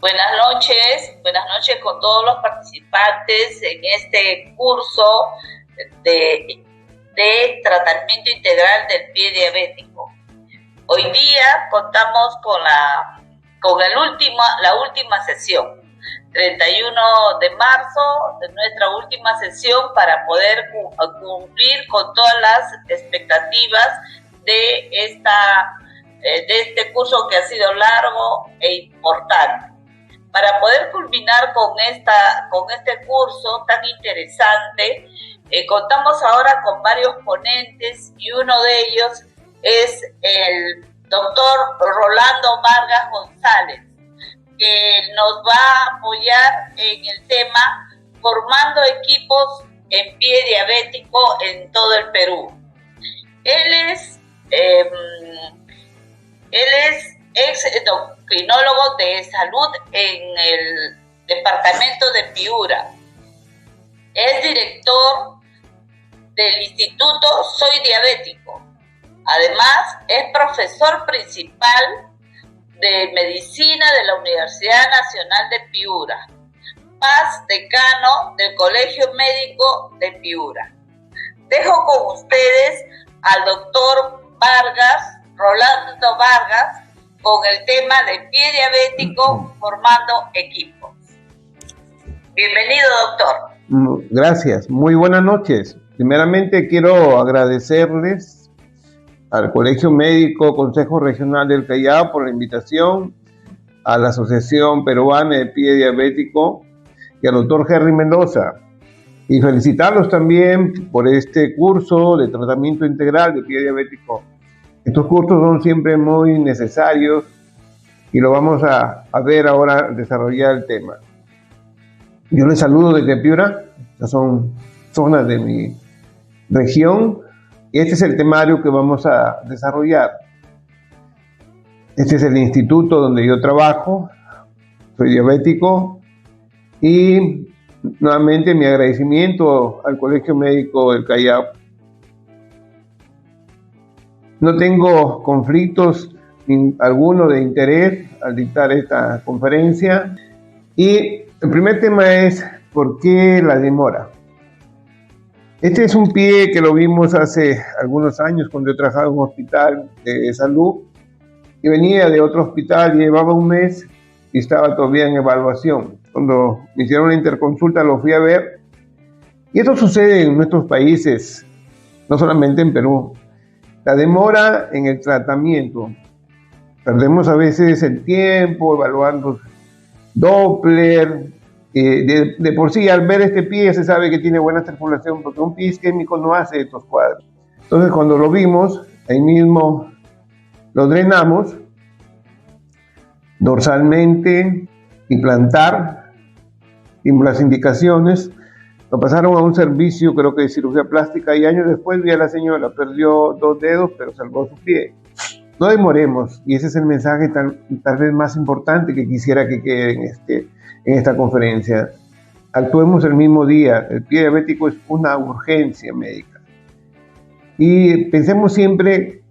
Buenas noches con todos los participantes en este curso de tratamiento integral del pie diabético. Hoy día contamos con la última sesión, 31 de marzo, de nuestra última sesión para poder cumplir con todas las expectativas de este curso que ha sido largo e importante. Para poder culminar con este curso tan interesante, contamos ahora con varios ponentes y uno de ellos es el doctor Rolando Vargas González, que nos va a apoyar en el tema formando equipos en pie diabético en todo el Perú. Él es ex endocrinólogo de salud en el departamento de Piura. Es director del Instituto Soy Diabético. Además, es profesor principal de medicina de la Universidad Nacional de Piura. Decano del Colegio Médico de Piura. Dejo con ustedes al doctor Rolando Vargas, con el tema de pie diabético formando equipos. Bienvenido, doctor. Gracias, muy buenas noches. Primeramente quiero agradecerles al Colegio Médico Consejo Regional del Callao por la invitación, a la Asociación Peruana de Pie Diabético y al doctor Henry Mendoza. Y felicitarlos también por este curso de tratamiento integral de pie diabético. Estos cursos son siempre muy necesarios y lo vamos a ver ahora desarrollar el tema. Yo les saludo desde Piura, estas son zonas de mi región y este es el temario que vamos a desarrollar. Este es el instituto donde yo trabajo, soy diabético y nuevamente mi agradecimiento al Colegio Médico del Callao. No tengo conflictos alguno de interés al dictar esta conferencia. Y el primer tema es ¿por qué la demora? Este es un pie que lo vimos hace algunos años cuando yo trabajaba en un hospital de salud y venía de otro hospital, llevaba un mes y estaba todavía en evaluación. Cuando me hicieron la interconsulta lo fui a ver y esto sucede en nuestros países, no solamente en Perú. La demora en el tratamiento. Perdemos a veces el tiempo evaluando Doppler. De por sí, al ver este pie se sabe que tiene buena circulación porque un pie isquémico no hace estos cuadros. Entonces, cuando lo vimos, ahí mismo lo drenamos dorsalmente y plantar, y las indicaciones. Lo pasaron a un servicio, creo que de cirugía plástica, y años después vi a la señora, perdió 2 dedos, pero salvó su pie. No demoremos, y ese es el mensaje tal vez más importante que quisiera que quede en esta conferencia. Actuemos el mismo día. El pie diabético es una urgencia médica. Y pensemos siempre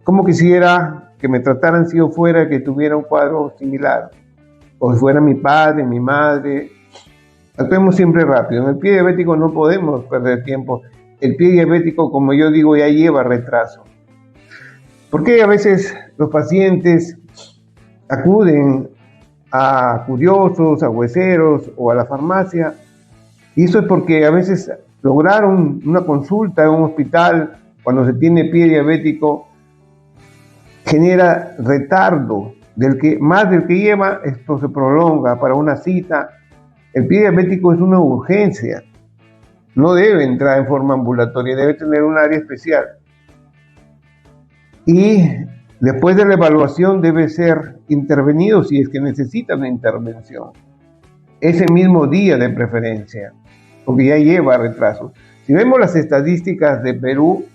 cómo quisiera que me trataran si yo fuera que tuviera un cuadro similar, o si fuera mi padre, mi madre. Actuemos siempre rápido. En el pie diabético no podemos perder tiempo. El pie diabético, como yo digo, ya lleva retraso. ¿Por qué a veces los pacientes acuden a curiosos, a hueseros o a la farmacia? Y eso es porque a veces lograron una consulta en un hospital cuando se tiene pie diabético, genera retardo más del que lleva, esto se prolonga para una cita. El pie diabético es una urgencia, no debe entrar en forma ambulatoria, debe tener un área especial. Y después de la evaluación debe ser intervenido si es que necesita una intervención. Ese mismo día de preferencia, porque ya lleva retraso. Si vemos las estadísticas de Perú,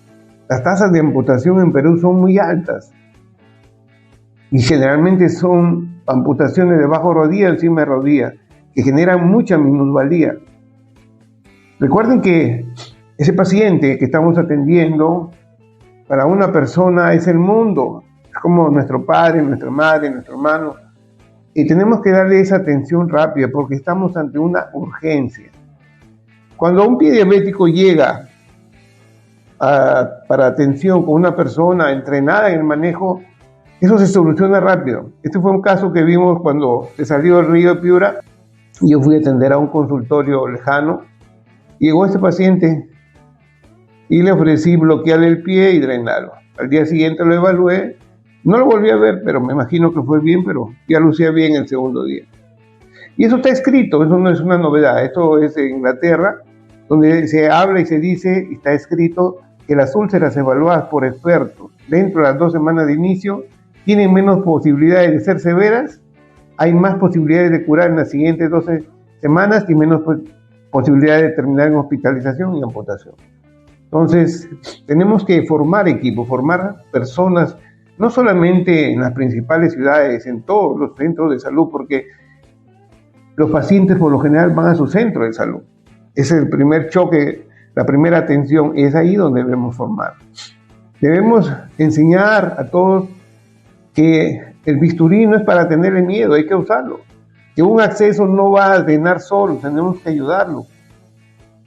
las tasas de amputación en Perú son muy altas. Y generalmente son amputaciones de bajo rodilla encima de rodilla, que generan mucha minusvalía. Recuerden que ese paciente que estamos atendiendo, para una persona es el mundo, es como nuestro padre, nuestra madre, nuestro hermano. Y tenemos que darle esa atención rápida porque estamos ante una urgencia. Cuando un pie diabético llega para atención con una persona entrenada en el manejo, eso se soluciona rápido. Este fue un caso que vimos cuando se salió del río de Piura. Yo fui a atender a un consultorio lejano. Llegó este paciente y le ofrecí bloquearle el pie y drenarlo. Al día siguiente lo evalué. No lo volví a ver, pero me imagino que fue bien, pero ya lucía bien el segundo día. Y eso está escrito, eso no es una novedad. Esto es en Inglaterra, donde se habla y se dice, y está escrito, que las úlceras evaluadas por expertos dentro de las 2 semanas de inicio tienen menos posibilidades de ser severas, hay más posibilidades de curar en las siguientes 12 semanas y menos posibilidades de terminar en hospitalización y amputación. Entonces, tenemos que formar equipos, formar personas, no solamente en las principales ciudades, en todos los centros de salud, porque los pacientes por lo general van a su centro de salud. Ese es el primer choque, la primera atención, es ahí donde debemos formar. Debemos enseñar a todos que el bisturí no es para tenerle miedo, hay que usarlo. Que un acceso no va a drenar solo, tenemos que ayudarlo.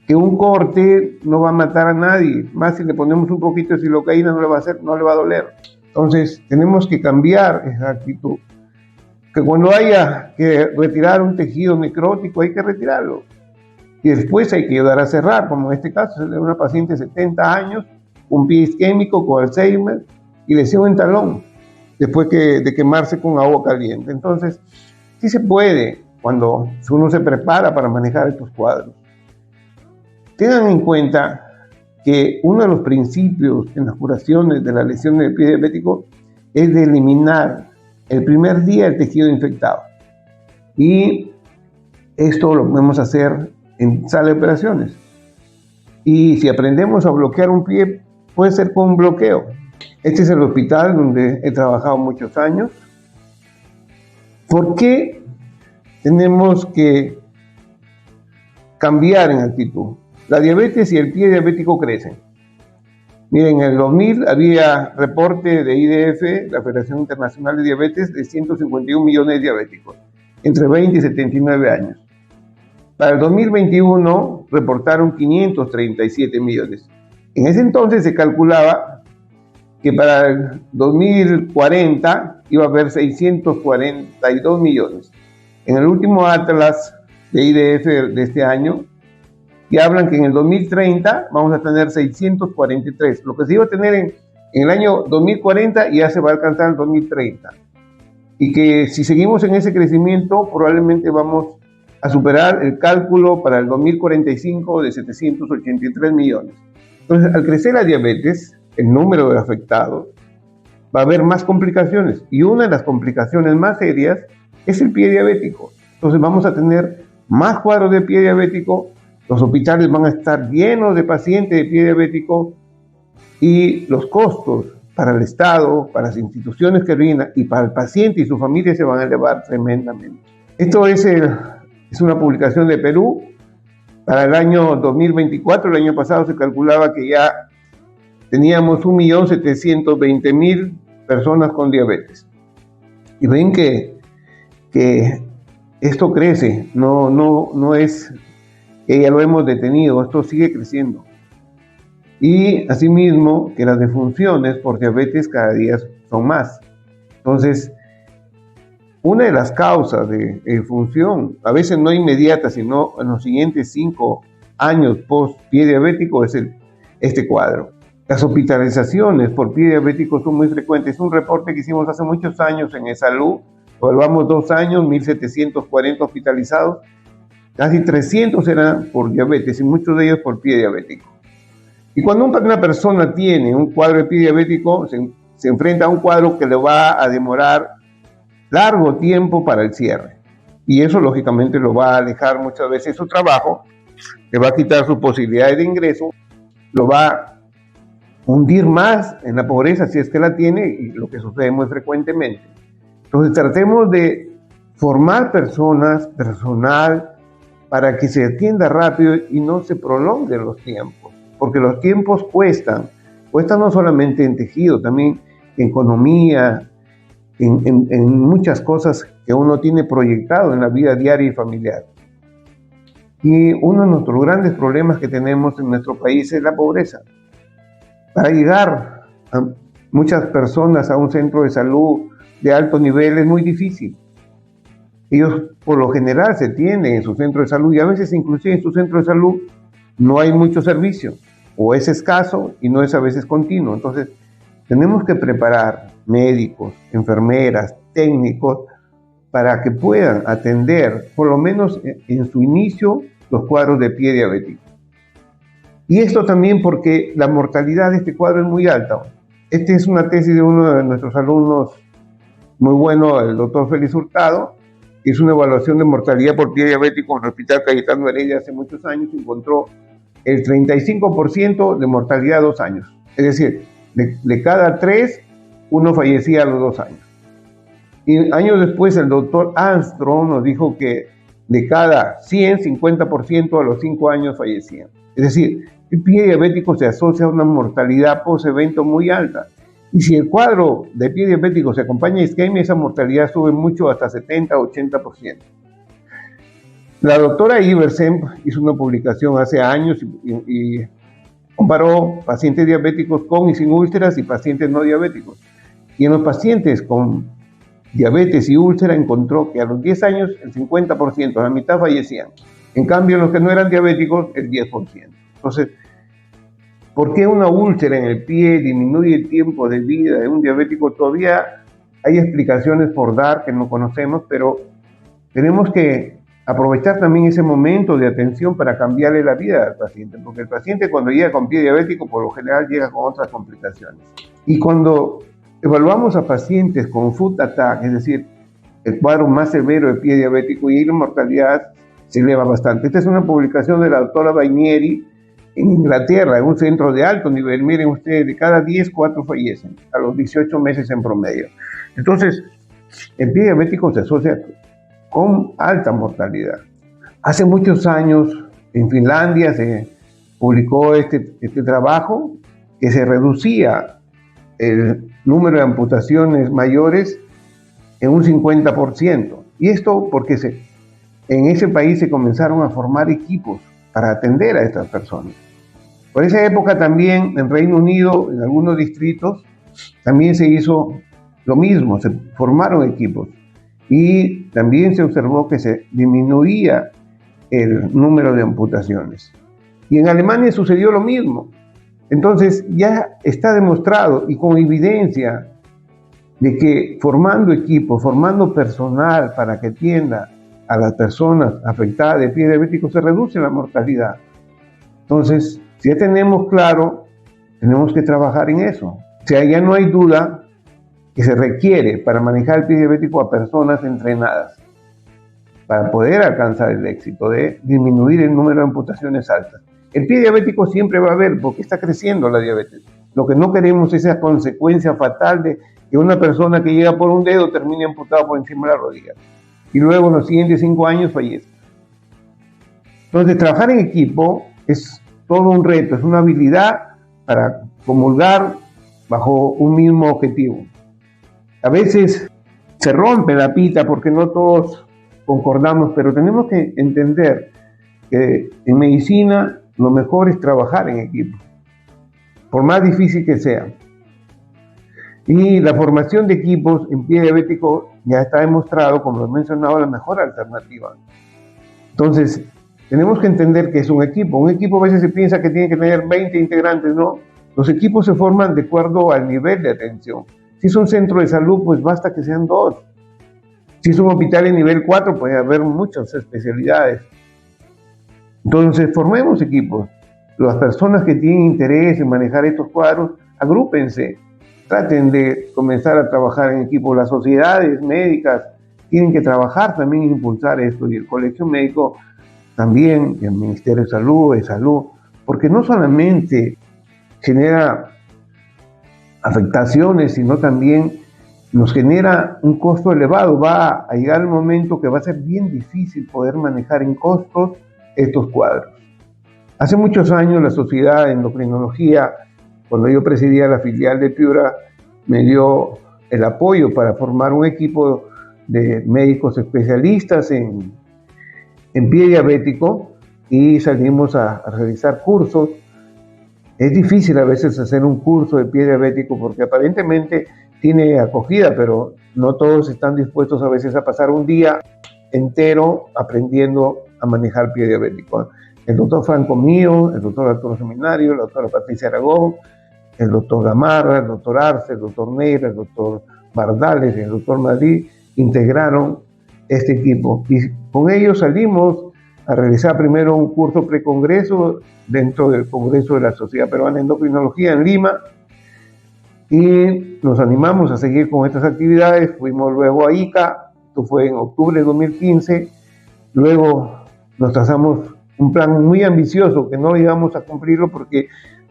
Que un corte no va a matar a nadie, más si le ponemos un poquito de silocaína no le va a doler. Entonces tenemos que cambiar esa actitud. Que cuando haya que retirar un tejido necrótico hay que retirarlo. Y después hay que ayudar a cerrar, como en este caso es de una paciente de 70 años, un pie isquémico con Alzheimer y lesión en talón, después de quemarse con agua caliente. Entonces, sí se puede cuando uno se prepara para manejar estos cuadros. Tengan en cuenta que uno de los principios en las curaciones de la lesión del pie diabético es de eliminar el primer día el tejido infectado. Y esto lo podemos hacer en sala de operaciones. Y si aprendemos a bloquear un pie, puede ser con un bloqueo. Este es el hospital donde he trabajado muchos años. ¿Por qué tenemos que cambiar en actitud? La diabetes y el pie diabético crecen. Miren, en el 2000 había reporte de IDF, la Federación Internacional de Diabetes, de 151 millones de diabéticos, entre 20 y 79 años. Para el 2021 reportaron 537 millones. En ese entonces se calculaba que para el 2040 iba a haber 642 millones. En el último atlas de IDF de este año, ya hablan que en el 2030 vamos a tener 643. Lo que se iba a tener en el año 2040 ya se va a alcanzar en el 2030. Y que si seguimos en ese crecimiento, probablemente vamos a superar el cálculo para el 2045 de 783 millones. Entonces, al crecer la diabetes, el número de afectados, va a haber más complicaciones. Y una de las complicaciones más serias es el pie diabético. Entonces, vamos a tener más cuadros de pie diabético. Los hospitales van a estar llenos de pacientes de pie diabético y los costos para el Estado, para las instituciones que brindan y para el paciente y su familia se van a elevar tremendamente. Esto es una publicación de Perú. Para el año 2024, el año pasado se calculaba que ya teníamos 1.720.000 personas con diabetes. Y ven que esto crece, no es que ya lo hemos detenido, esto sigue creciendo. Y asimismo que las defunciones por diabetes cada día son más. Entonces, una de las causas de defunción, a veces no inmediata, sino en los siguientes 5 años post pie diabético, es este cuadro. Las hospitalizaciones por pie diabético son muy frecuentes. Es un reporte que hicimos hace muchos años en Salud. Evaluamos 2 años, 1.740 hospitalizados. Casi 300 eran por diabetes y muchos de ellos por pie diabético. Y cuando una persona tiene un cuadro de pie diabético, se enfrenta a un cuadro que le va a demorar largo tiempo para el cierre. Y eso lógicamente lo va a alejar muchas veces de su trabajo, le va a quitar sus posibilidades de ingreso, lo va a hundir más en la pobreza si es que la tiene, y lo que sucede muy frecuentemente. Entonces tratemos de formar personal, para que se atienda rápido y no se prolonguen los tiempos, porque los tiempos cuestan no solamente en tejido, también en economía, en muchas cosas que uno tiene proyectado en la vida diaria y familiar. Y uno de nuestros grandes problemas que tenemos en nuestro país es la pobreza. Para llegar a muchas personas a un centro de salud de alto nivel es muy difícil. Ellos por lo general se tienen en su centro de salud y a veces inclusive en su centro de salud no hay mucho servicio o es escaso y no es a veces continuo. Entonces tenemos que preparar médicos, enfermeras, técnicos para que puedan atender por lo menos en su inicio los cuadros de pie diabético. Y esto también porque la mortalidad de este cuadro es muy alta. Esta es una tesis de uno de nuestros alumnos muy bueno, el doctor Félix Hurtado, que hizo una evaluación de mortalidad por pie diabético en el Hospital Cayetano Heredia hace muchos años y encontró el 35% de mortalidad a 2 años. Es decir, de cada 3, uno fallecía a los 2 años. Y años después el doctor Armstrong nos dijo que de cada 100, 50% a los 5 años fallecían. Es decir, el pie diabético se asocia a una mortalidad post-evento muy alta. Y si el cuadro de pie diabético se acompaña de isquemia, esa mortalidad sube mucho hasta 70-80%. La doctora Iversen hizo una publicación hace años y comparó pacientes diabéticos con y sin úlceras y pacientes no diabéticos. Y en los pacientes con diabetes y úlcera encontró que a los 10 años el 50%, la mitad fallecían. En cambio, en los que no eran diabéticos, el 10%. Entonces, ¿por qué una úlcera en el pie disminuye el tiempo de vida de un diabético? Todavía hay explicaciones por dar que no conocemos, pero tenemos que aprovechar también ese momento de atención para cambiarle la vida al paciente, porque el paciente cuando llega con pie diabético por lo general llega con otras complicaciones. Y cuando evaluamos a pacientes con foot attack, es decir, el cuadro más severo de pie diabético, y la mortalidad se eleva bastante. Esta es una publicación de la doctora Bainieri en Inglaterra, en un centro de alto nivel. Miren ustedes, de cada 10, 4 fallecen a los 18 meses en promedio. Entonces, el pie diabético se asocia con alta mortalidad. Hace muchos años en Finlandia se publicó este trabajo que se reducía el número de amputaciones mayores en un 50%. Y esto porque en ese país se comenzaron a formar equipos para atender a estas personas. Por esa época también en Reino Unido, en algunos distritos, también se hizo lo mismo, se formaron equipos y también se observó que se disminuía el número de amputaciones. Y en Alemania sucedió lo mismo. Entonces ya está demostrado y con evidencia de que formando equipos, formando personal para que atienda a las personas afectadas de pie diabético se reduce la mortalidad. Entonces, si ya tenemos claro, tenemos que trabajar en eso. O sea, ya no hay duda que se requiere para manejar el pie diabético a personas entrenadas para poder alcanzar el éxito de disminuir el número de amputaciones altas. El pie diabético siempre va a haber porque está creciendo la diabetes. Lo que no queremos es esa consecuencia fatal de que una persona que llega por un dedo termine amputado por encima de la rodilla y luego en los siguientes 5 años fallece. Entonces, trabajar en equipo es todo un reto, es una habilidad para comulgar bajo un mismo objetivo. A veces se rompe la pita porque no todos concordamos, pero tenemos que entender que en medicina lo mejor es trabajar en equipo, por más difícil que sea. Y la formación de equipos en pie diabético ya está demostrado, como he mencionado, la mejor alternativa. Entonces, tenemos que entender que es un equipo. Un equipo a veces se piensa que tiene que tener 20 integrantes, ¿no? Los equipos se forman de acuerdo al nivel de atención. Si es un centro de salud, pues basta que sean 2. Si es un hospital en nivel 4, puede haber muchas especialidades. Entonces, formemos equipos. Las personas que tienen interés en manejar estos cuadros, agrúpense. Traten de comenzar a trabajar en equipo. Las sociedades médicas tienen que trabajar también en impulsar esto, y el Colegio Médico también, y el Ministerio de Salud, porque no solamente genera afectaciones, sino también nos genera un costo elevado. Va a llegar el momento que va a ser bien difícil poder manejar en costos estos cuadros. Hace muchos años la Sociedad de Endocrinología, cuando yo presidía la filial de Piura, me dio el apoyo para formar un equipo de médicos especialistas en pie diabético y salimos a realizar cursos. Es difícil a veces hacer un curso de pie diabético porque aparentemente tiene acogida, pero no todos están dispuestos a veces a pasar un día entero aprendiendo a manejar pie diabético. El doctor Franco Mío, el doctor Arturo Seminario, la doctora Patricia Aragón, el doctor Gamarra, el doctor Arce, el doctor Neira, el doctor Bardales y el doctor Madrid integraron este equipo. Y con ellos salimos a realizar primero un curso precongreso dentro del Congreso de la Sociedad Peruana de Endocrinología en Lima, y nos animamos a seguir con estas actividades. Fuimos luego a ICA, esto fue en octubre de 2015, luego nos trazamos un plan muy ambicioso que no llegamos a cumplirlo porque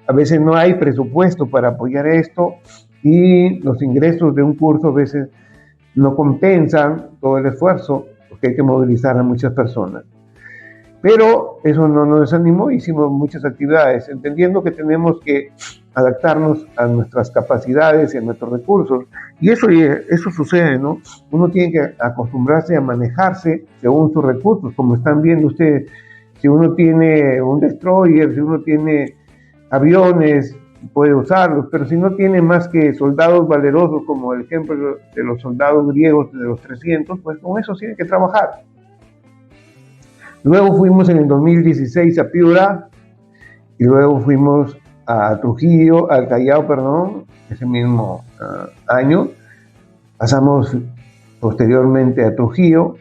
a veces no hay presupuesto para apoyar esto y los ingresos de un curso a veces no compensan todo el esfuerzo porque hay que movilizar a muchas personas. Pero eso no nos desanimó, hicimos muchas actividades, entendiendo que tenemos que adaptarnos a nuestras capacidades y a nuestros recursos. Y eso sucede, ¿no? Uno tiene que acostumbrarse a manejarse según sus recursos, como están viendo ustedes. Si uno tiene un destroyer, si uno tiene aviones, puede usarlos, pero si no tiene más que soldados valerosos, como el ejemplo de los soldados griegos de los 300, pues con eso tiene que trabajar. Luego fuimos en el 2016 a Piura y luego fuimos a Trujillo, al Callao, perdón, ese mismo año. Pasamos posteriormente a Trujillo,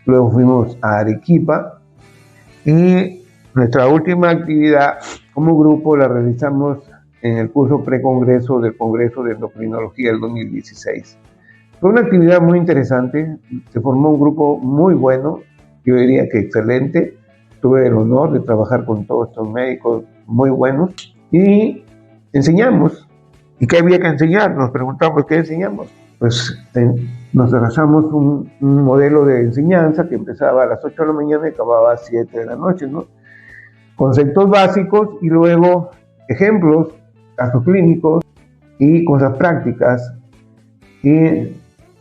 luego fuimos a Arequipa y nuestra última actividad como grupo la realizamos en el curso precongreso del Congreso de Endocrinología del 2016. Fue una actividad muy interesante, se formó un grupo muy bueno, yo diría que excelente. Tuve el honor de trabajar con todos estos médicos muy buenos y enseñamos. ¿Y qué había que enseñar? Nos preguntamos qué enseñamos. Pues nos trazamos un modelo de enseñanza que empezaba a las 8 de la mañana y acababa a las 7 de la noche, ¿no? Conceptos básicos y luego ejemplos, casos clínicos y cosas prácticas. Y en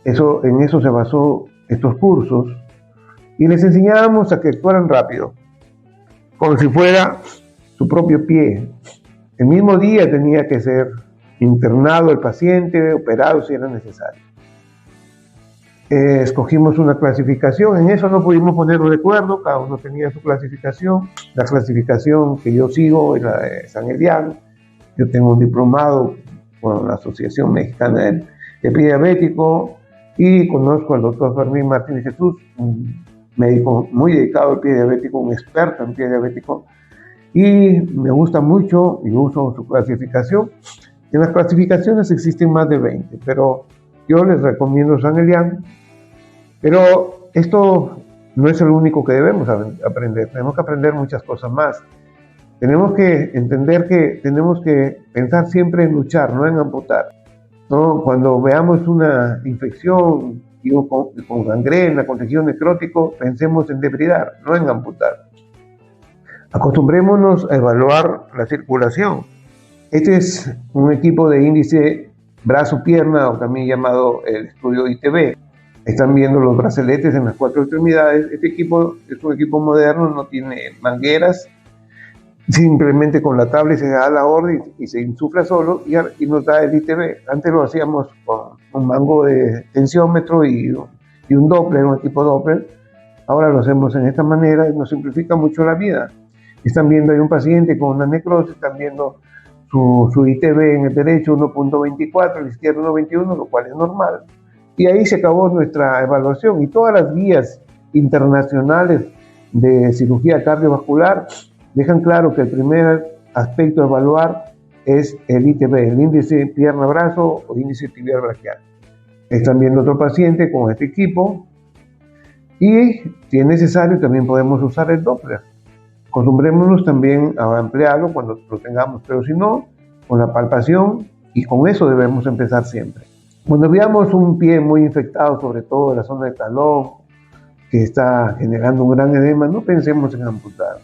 eso se basó estos cursos. Y les enseñábamos a que actuaran rápido, como si fuera su propio pie. El mismo día tenía que ser internado el paciente, operado si era necesario. Escogimos una clasificación, en eso no pudimos ponernos de acuerdo, cada uno tenía su clasificación. La clasificación que yo sigo es la de San Elian. Yo tengo un diplomado con la Asociación Mexicana de Pie Diabético y conozco al doctor Fermín Martínez Jesús, un médico muy dedicado al pie diabético, un experto en pie diabético, y me gusta mucho y uso su clasificación. En las clasificaciones existen más de 20, pero yo les recomiendo San Elian. Pero esto no es el único que debemos aprender, tenemos que aprender muchas cosas más. Tenemos que entender que tenemos que pensar siempre en luchar, no en amputar, ¿no? Cuando veamos una infección con gangrena, con tejido necrótico, pensemos en debridar, no en amputar. Acostumbrémonos a evaluar la circulación. Este es un equipo de índice brazo-pierna, o también llamado el estudio ITB. Están viendo los brazaletes en las 4 extremidades. Este equipo es un equipo moderno, no tiene mangueras. Simplemente con la tablet se da la orden y se insufla solo y nos da el ITB. Antes lo hacíamos con un mango de tensiómetro y un Doppler, un equipo Doppler. Ahora lo hacemos en esta manera y nos simplifica mucho la vida. Están viendo ahí un paciente con una necrosis, están viendo su ITB en el derecho 1.24, el izquierdo 1.21, lo cual es normal. Y ahí se acabó nuestra evaluación. Y todas las guías internacionales de cirugía cardiovascular dejan claro que el primer aspecto a evaluar es el ITB, el índice pierna-brazo o índice tibial braquial. Están viendo otro paciente con este equipo y, si es necesario, también podemos usar el Doppler. Acostumbrémonos también a emplearlo cuando lo tengamos, pero si no, con la palpación, y con eso debemos empezar siempre. Cuando veamos un pie muy infectado, sobre todo en la zona del talón, que está generando un gran edema, no pensemos en amputar.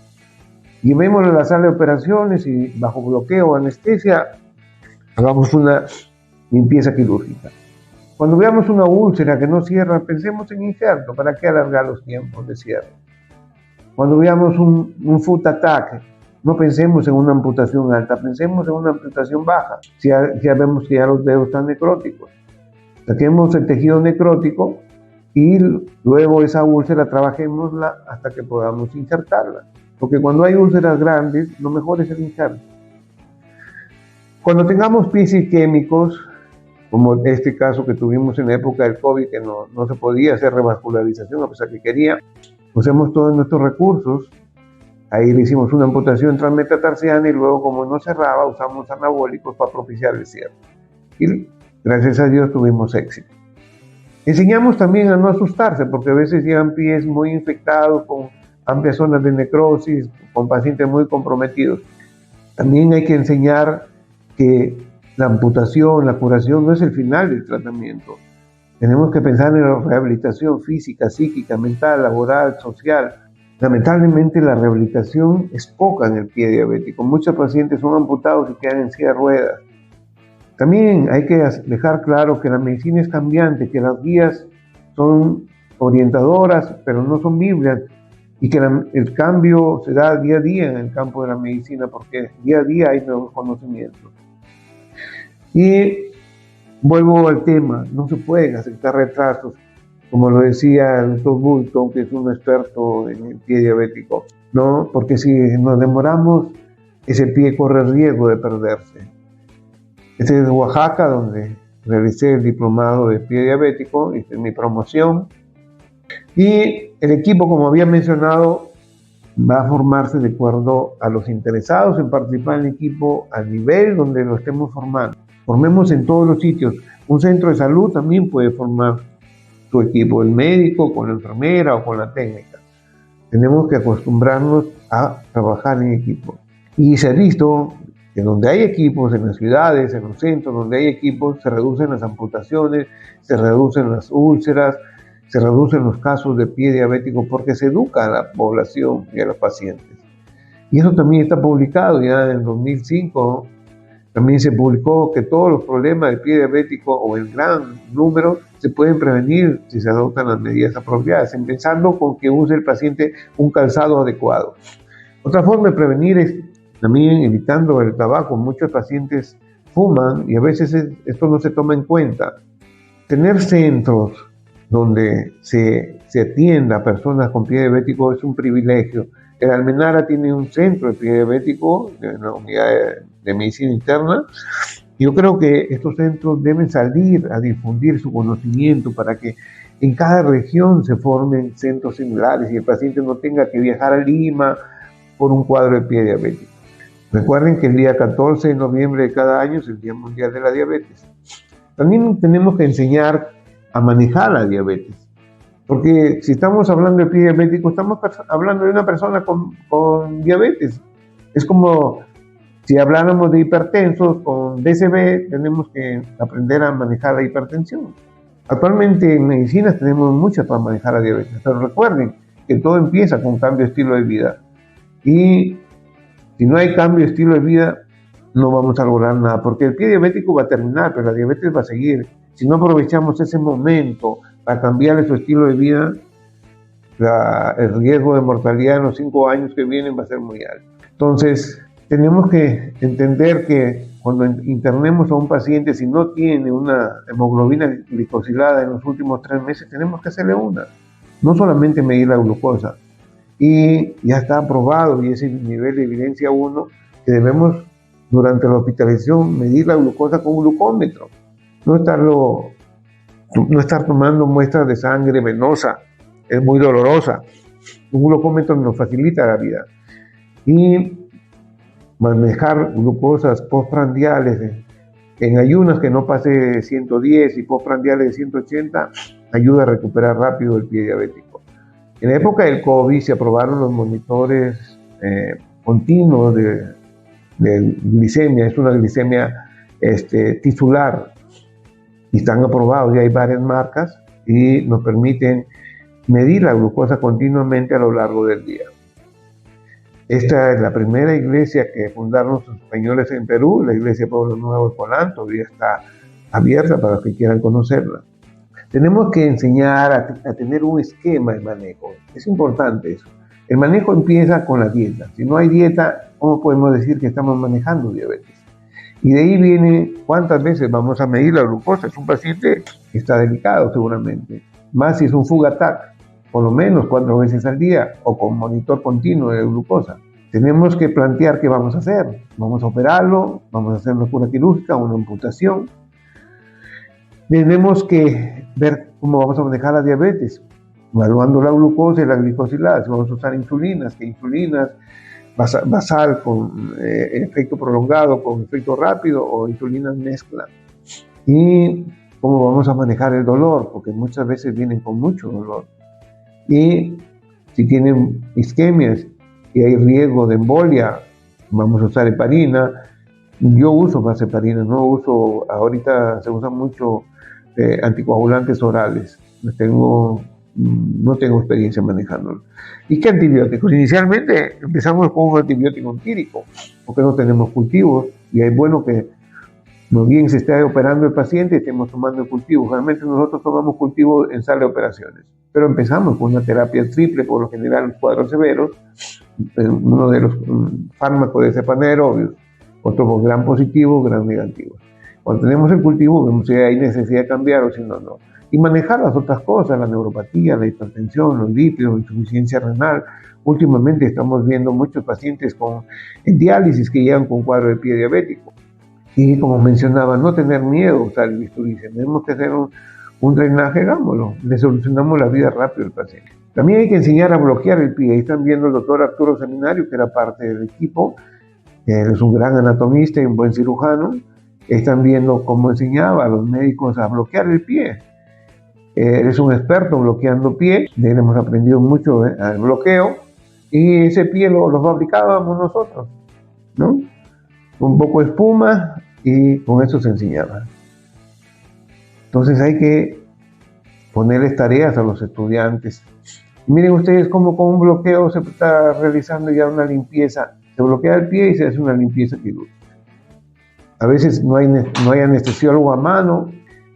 Llevémoslo a la sala de operaciones y bajo bloqueo o anestesia hagamos una limpieza quirúrgica. Cuando veamos una úlcera que no cierra, pensemos en injerto. ¿Para qué alargar los tiempos de cierre? Cuando veamos un foot attack, no pensemos en una amputación alta, pensemos en una amputación baja. Si ya vemos que ya los dedos están necróticos, saquemos el tejido necrótico y luego esa úlcera trabajémosla hasta que podamos injertarla. Porque cuando hay úlceras grandes, lo mejor es el injerto. Cuando tengamos pies isquémicos, como este caso que tuvimos en la época del COVID, que no se podía hacer revascularización a pesar que quería, usemos todos nuestros recursos. Ahí le hicimos una amputación transmetatarsiana y luego, como no cerraba, usamos anabólicos para propiciar el cierre. Y gracias a Dios tuvimos éxito. Enseñamos también a no asustarse, porque a veces llegan pies muy infectados, con amplias zonas de necrosis, con pacientes muy comprometidos. También hay que enseñar que la amputación, la curación no es el final del tratamiento. Tenemos que pensar en la rehabilitación física, psíquica, mental, laboral, social. Lamentablemente la rehabilitación es poca en el pie diabético. Muchos pacientes son amputados y quedan en silla de ruedas. También hay que dejar claro que la medicina es cambiante, que las guías son orientadoras, pero no son Biblias, y que el cambio se da día a día en el campo de la medicina, porque día a día hay nuevos conocimientos. Y vuelvo al tema, no se pueden aceptar retrasos, como lo decía el Dr. Bulton, que es un experto en el pie diabético, ¿no? Porque si nos demoramos, ese pie corre el riesgo de perderse. Este es de Oaxaca, donde realicé el diplomado de pie diabético, hice mi promoción. Y el equipo, como había mencionado, va a formarse de acuerdo a los interesados en participar en el equipo al nivel donde lo estemos formando. Formemos en todos los sitios. Un centro de salud también puede formar su equipo, el médico con la enfermera o con la técnica. Tenemos que acostumbrarnos a trabajar en equipo. Y se ha visto que donde hay equipos, en las ciudades, en los centros donde hay equipos, se reducen las amputaciones, se reducen las úlceras, se reducen los casos de pie diabético, porque se educa a la población y a los pacientes. Y eso también está publicado ya en el 2005. También se publicó que todos los problemas de pie diabético, o el gran número, se pueden prevenir si se adoptan las medidas apropiadas, empezando con que use el paciente un calzado adecuado. Otra forma de prevenir es también evitando el tabaco. Muchos pacientes fuman y a veces esto no se toma en cuenta. Tener centros donde se atienda a personas con pie diabético es un privilegio. El Almenara tiene un centro de pie diabético, una unidad de medicina interna. Yo creo que estos centros deben salir a difundir su conocimiento para que en cada región se formen centros similares y el paciente no tenga que viajar a Lima por un cuadro de pie diabético. Recuerden que el día 14 de noviembre de cada año es el Día Mundial de la Diabetes. También tenemos que enseñar a manejar la diabetes, porque si estamos hablando de pie diabético, estamos hablando de una persona con diabetes. Es como si habláramos de hipertensos con DCB, tenemos que aprender a manejar la hipertensión. Actualmente en medicina tenemos muchas para manejar la diabetes, pero recuerden que todo empieza con cambio de estilo de vida. Y si no hay cambio de estilo de vida, no vamos a lograr nada, porque el pie diabético va a terminar, pero la diabetes va a seguir. Si no aprovechamos ese momento para cambiar su estilo de vida, el riesgo de mortalidad en los 5 años que vienen va a ser muy alto. Entonces, tenemos que entender que cuando internemos a un paciente, si no tiene una hemoglobina glicosilada en los últimos 3 meses, tenemos que hacerle una. No solamente medir la glucosa. Y ya está aprobado, y ese nivel de evidencia 1, que debemos durante la hospitalización medir la glucosa con un glucómetro. No estar tomando muestras de sangre venosa, es muy dolorosa. Un glucómetro nos facilita la vida. Y manejar glucosas postprandiales en ayunas que no pase de 110 y postprandiales de 180 ayuda a recuperar rápido el pie diabético. En la época del COVID se aprobaron los monitores continuos de glicemia. Es una glicemia tisular y están aprobados, ya hay varias marcas y nos permiten medir la glucosa continuamente a lo largo del día. Esta es la primera iglesia que fundaron los españoles en Perú, la iglesia Pueblo Nuevo de Colán, todavía está abierta para los que quieran conocerla. Tenemos que enseñar a tener un esquema de manejo. Es importante eso. El manejo empieza con la dieta. Si no hay dieta, ¿cómo podemos decir que estamos manejando diabetes? Y de ahí viene cuántas veces vamos a medir la glucosa. Es un paciente que está delicado seguramente. Más si es un food attack, por lo menos 4 veces al día o con monitor continuo de glucosa. Tenemos que plantear qué vamos a hacer. ¿Vamos a operarlo? ¿Vamos a hacer una cura quirúrgica, una amputación? Tenemos que ver cómo vamos a manejar la diabetes, evaluando la glucosa y la glicosilada. Si vamos a usar insulinas, que insulinas basal con efecto prolongado, con efecto rápido, o insulinas mezcla. Y cómo vamos a manejar el dolor, porque muchas veces vienen con mucho dolor. Y si tienen isquemias y hay riesgo de embolia, vamos a usar heparina. Yo uso más heparina, ahorita se usan mucho anticoagulantes orales. No tengo experiencia manejándolo. ¿Y qué antibióticos? Inicialmente empezamos con un antibiótico empírico, porque no tenemos cultivos, y es bueno que no bien se esté operando el paciente, estemos tomando el cultivo. Realmente nosotros tomamos cultivo en sala de operaciones, pero empezamos con una terapia triple, por lo general en cuadros severos, uno de los fármacos de cepa anaerobios, otro con gran positivo, gran negativo. Cuando tenemos el cultivo, vemos si hay necesidad de cambiar o si no, no. Y manejar las otras cosas, la neuropatía, la hipertensión, los lípidos, la insuficiencia renal. Últimamente estamos viendo muchos pacientes en diálisis que llegan con cuadro de pie diabético. Y como mencionaba, no tener miedo a usar el bisturí. Si tenemos que hacer un drenaje, hagámoslo. Le solucionamos la vida rápido al paciente. También hay que enseñar a bloquear el pie. Ahí están viendo el doctor Arturo Seminario, que era parte del equipo. Él es un gran anatomista y un buen cirujano. Están viendo cómo enseñaba a los médicos a bloquear el pie. Él es un experto bloqueando pie. De él hemos aprendido mucho al bloqueo. Y ese pie lo fabricábamos nosotros, ¿no? Un poco de espuma y con eso se enseñaba. Entonces hay que ponerles tareas a los estudiantes. Y miren ustedes cómo con un bloqueo se está realizando ya una limpieza. Se bloquea el pie y se hace una limpieza quirúrgica. A veces no hay anestesiólogo a mano.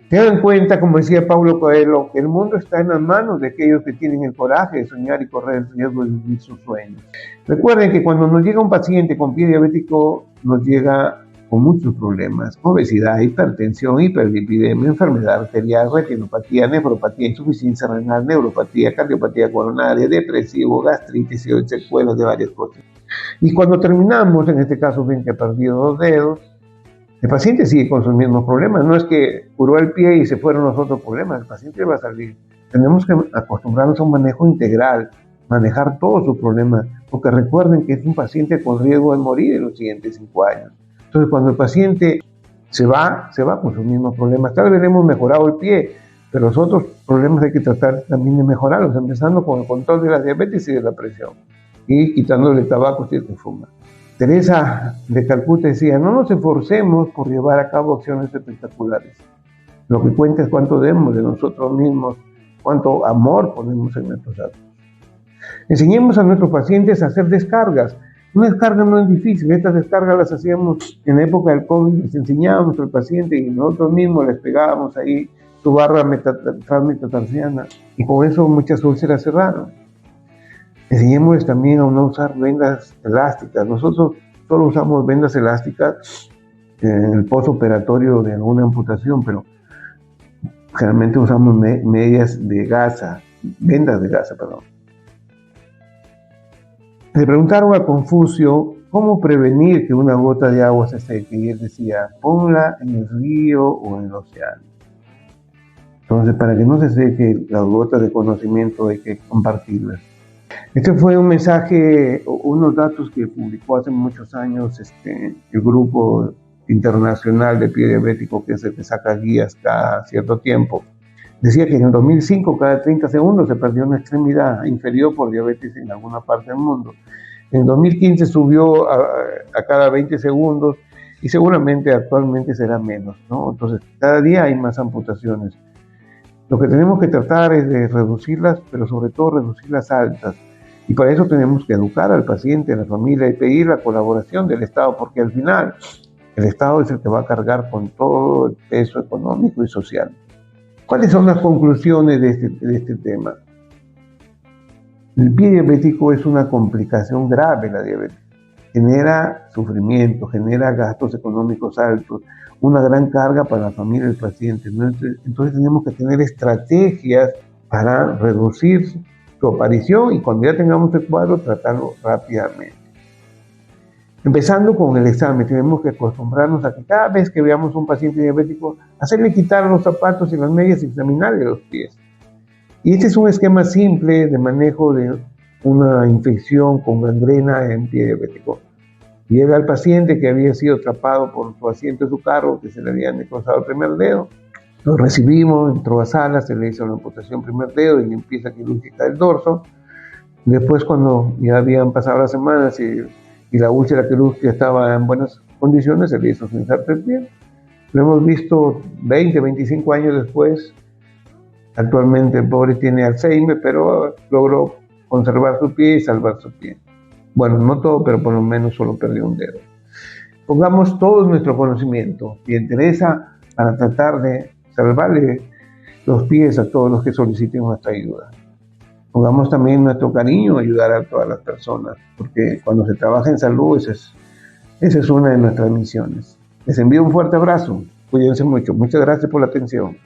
Tengan en cuenta, como decía Paulo Coelho, que el mundo está en las manos de aquellos que tienen el coraje de soñar y correr el riesgo de vivir sus sueños. Recuerden que cuando nos llega un paciente con pie diabético, nos llega con muchos problemas: obesidad, hipertensión, hiperlipidemia, enfermedad arterial, retinopatía, nefropatía, insuficiencia renal, neuropatía, cardiopatía coronaria, depresivo, gastritis y secuelas de varias cosas. Y cuando terminamos, en este caso ven que ha perdido 2 dedos, el paciente sigue con sus mismos problemas. No es que curó el pie y se fueron los otros problemas, el paciente va a salir. Tenemos que acostumbrarnos a un manejo integral, manejar todos sus problemas, porque recuerden que es un paciente con riesgo de morir en los siguientes 5 años. Entonces, cuando el paciente se va con sus mismos problemas. Tal vez hemos mejorado el pie, pero los otros problemas hay que tratar también de mejorarlos, empezando con el control de la diabetes y de la presión, y quitándole el tabaco si es que fuma. Teresa de Calcuta decía: no nos esforcemos por llevar a cabo acciones espectaculares. Lo que cuenta es cuánto demos de nosotros mismos, cuánto amor ponemos en nuestros actos. Enseñemos a nuestros pacientes a hacer descargas. Una descarga no es difícil. Estas descargas las hacíamos en la época del COVID. Les enseñábamos al paciente y nosotros mismos les pegábamos ahí su barra transmetatarsiana, y con eso muchas úlceras cerraron. Enseñémosles también a no usar vendas elásticas. Nosotros solo usamos vendas elásticas en el postoperatorio de alguna amputación, pero generalmente usamos vendas de gasa. Le preguntaron a Confucio cómo prevenir que una gota de agua se seque, y él decía: ponla en el río o en el océano. Entonces, para que no se seque las gotas de conocimiento, hay que compartirlas. Este fue un mensaje, unos datos que publicó hace muchos años el grupo internacional de pie diabético, que es el que saca guías cada cierto tiempo. Decía que en el 2005 cada 30 segundos se perdió una extremidad inferior por diabetes en alguna parte del mundo. En el 2015 subió a cada 20 segundos y seguramente actualmente será menos, ¿no? Entonces cada día hay más amputaciones. Lo que tenemos que tratar es de reducirlas, pero sobre todo reducirlas altas. Y para eso tenemos que educar al paciente, a la familia, y pedir la colaboración del Estado, porque al final el Estado es el que va a cargar con todo el peso económico y social. ¿Cuáles son las conclusiones de este tema? El pie diabético es una complicación grave, la diabetes. Genera sufrimiento, genera gastos económicos altos, una gran carga para la familia del paciente. Entonces tenemos que tener estrategias para reducir su aparición y cuando ya tengamos el cuadro, tratarlo rápidamente. Empezando con el examen, tenemos que acostumbrarnos a que cada vez que veamos un paciente diabético, hacerle quitar los zapatos y las medias y examinarle los pies. Y este es un esquema simple de manejo de una infección con gangrena en pie diabético. Llega el paciente que había sido atrapado por su asiento de su carro, que se le había necrosado el primer dedo. Lo recibimos, entró a sala, se le hizo la amputación primer dedo y limpieza quirúrgica del dorso. Después, cuando ya habían pasado las semanas y la úlcera quirúrgica estaba en buenas condiciones, se le hizo su injerto de piel. Lo hemos visto 20, 25 años después. Actualmente el pobre tiene Alzheimer, pero logró conservar su pie y salvar su pie. Bueno, no todo, pero por lo menos solo perdió un dedo. Pongamos todo nuestro conocimiento y interesa para tratar de salvarle los pies a todos los que soliciten nuestra ayuda. Pongamos también nuestro cariño a ayudar a todas las personas, porque cuando se trabaja en salud, esa es una de nuestras misiones. Les envío un fuerte abrazo. Cuídense mucho. Muchas gracias por la atención.